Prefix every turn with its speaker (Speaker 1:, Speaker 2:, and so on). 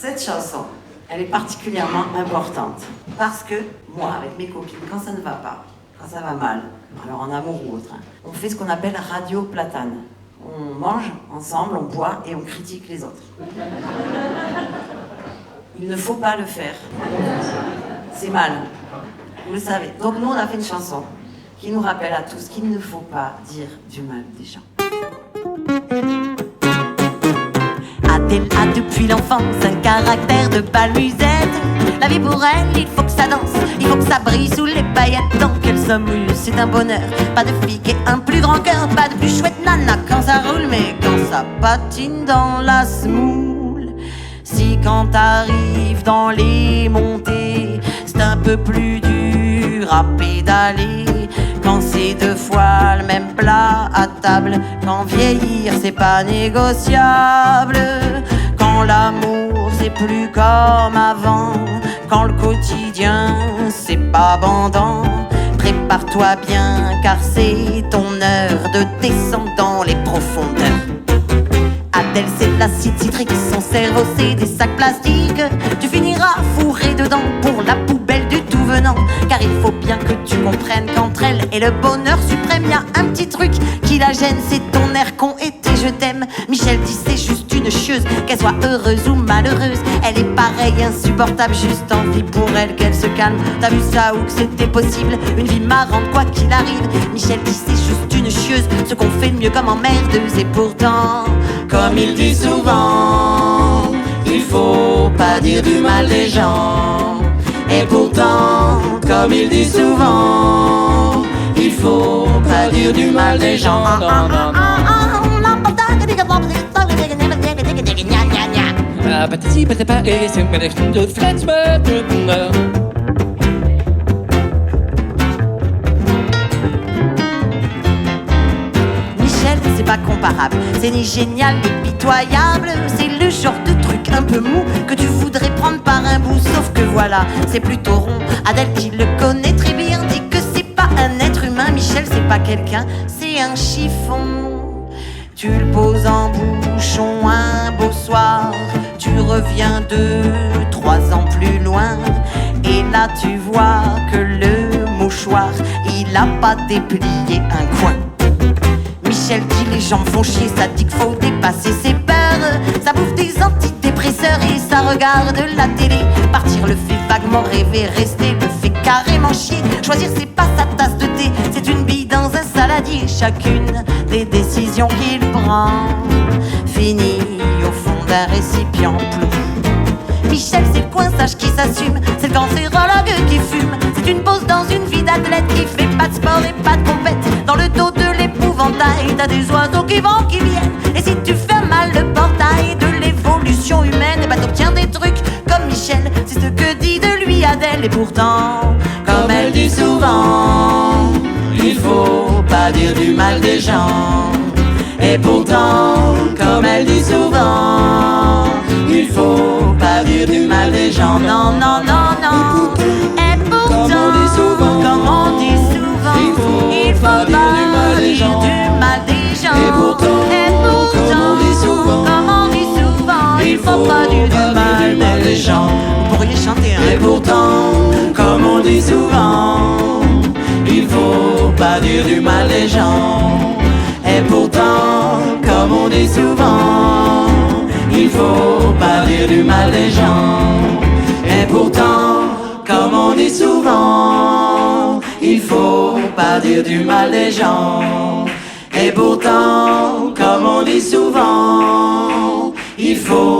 Speaker 1: Cette chanson, elle est particulièrement importante parce que moi, avec mes copines, quand ça ne va pas, quand ça va mal, alors en amour ou autre, on fait ce qu'on appelle radio platane. On mange ensemble, on boit et on critique les autres. Il ne faut pas le faire. C'est mal. Vous le savez. Donc nous, on a fait une chanson qui nous rappelle à tous qu'il ne faut pas dire du mal des gens. Adèle a depuis l'enfance un caractère de balmusette. La vie pour elle, il faut que ça danse, il faut que ça brille sous les paillettes. Tant qu'elle s'amuse, c'est un bonheur. Pas de fille qui ait un plus grand cœur, pas de plus chouette nana quand ça roule. Mais quand ça patine dans la semoule, si quand t'arrives dans les montées, c'est un peu plus dur à pédaler. Quand c'est deux fois le même plat à table, quand vieillir c'est pas négociable, quand l'amour c'est plus comme avant, quand le quotidien c'est pas bandant. Prépare-toi bien car c'est ton heure de descendre dans les profondeurs. Adèle c'est de l'acide citrique, son cerveau c'est des sacs plastiques. Tu finiras fourré dedans pour la poubelle du tout venant. Car il faut bien que tu comprennes qu'entre elle et le bonheur suprême y a un petit truc qui la gêne, c'est ton air con et tes je t'aime. Michel dit c'est juste une chieuse, qu'elle soit heureuse ou malheureuse, elle est pareille insupportable, juste envie pour elle qu'elle se calme. T'as vu ça ou que c'était possible, une vie marrante quoi qu'il arrive. Michel dit c'est juste une chieuse, ce qu'on fait de mieux comme emmerdeuse. Et pourtant, comme il dit souvent, il faut pas dire du mal des gens. Et pourtant, comme il dit souvent, il faut pas dire du mal des gens. C'est pas comparable, c'est ni génial ni pitoyable. C'est le genre de truc un peu mou que tu voudrais prendre par un bout. Sauf que voilà, c'est plutôt rond. Adèle qui le connaît très bien dit que c'est pas un être humain. Michel c'est pas quelqu'un, c'est un chiffon. Tu le poses en bouchon un beau soir, tu reviens 2-3 ans plus loin, et là tu vois que le mouchoir il a pas déplié un coin. Michel dit les gens font chier, ça dit qu'il faut dépasser ses peurs. Ça bouffe des antidépresseurs et ça regarde la télé. Partir le fait vaguement rêver, rester le fait carrément chier. Choisir c'est pas sa tasse de thé, c'est une bille dans un saladier. Chacune des décisions qu'il prend finit au fond d'un récipient plouf. Michel c'est le coinçage qui s'assume, c'est le cancérologue qui fume. C'est une pause dans une vie d'athlète qui fait pas de sport et pas de compète. Dans le dos de l'épouvantail, t'as des oiseaux qui vont, qui viennent. Et si tu fais mal le portail de l'évolution humaine, et bah t'obtiens des trucs comme Michel. C'est ce que dit de lui Adèle. Et pourtant, comme elle dit souvent, il faut pas dire du mal des gens. Et pourtant, comme elle dit souvent, il faut pas dire du mal des gens. Non, non, non, non. Et pourtant, comme on dit souvent, il faut pas dire du mal des gens. Et pourtant, comme on dit souvent, il faut pas dire du mal des gens. Vous pourriez chanter un. Et pourtant, comme on dit souvent, il faut pas dire du mal des gens. Et pourtant, comme on dit souvent, il faut pas dire du mal des gens. Et pourtant, comme on dit souvent, il faut pas dire du mal des gens. Et pourtant, comme on dit souvent, il faut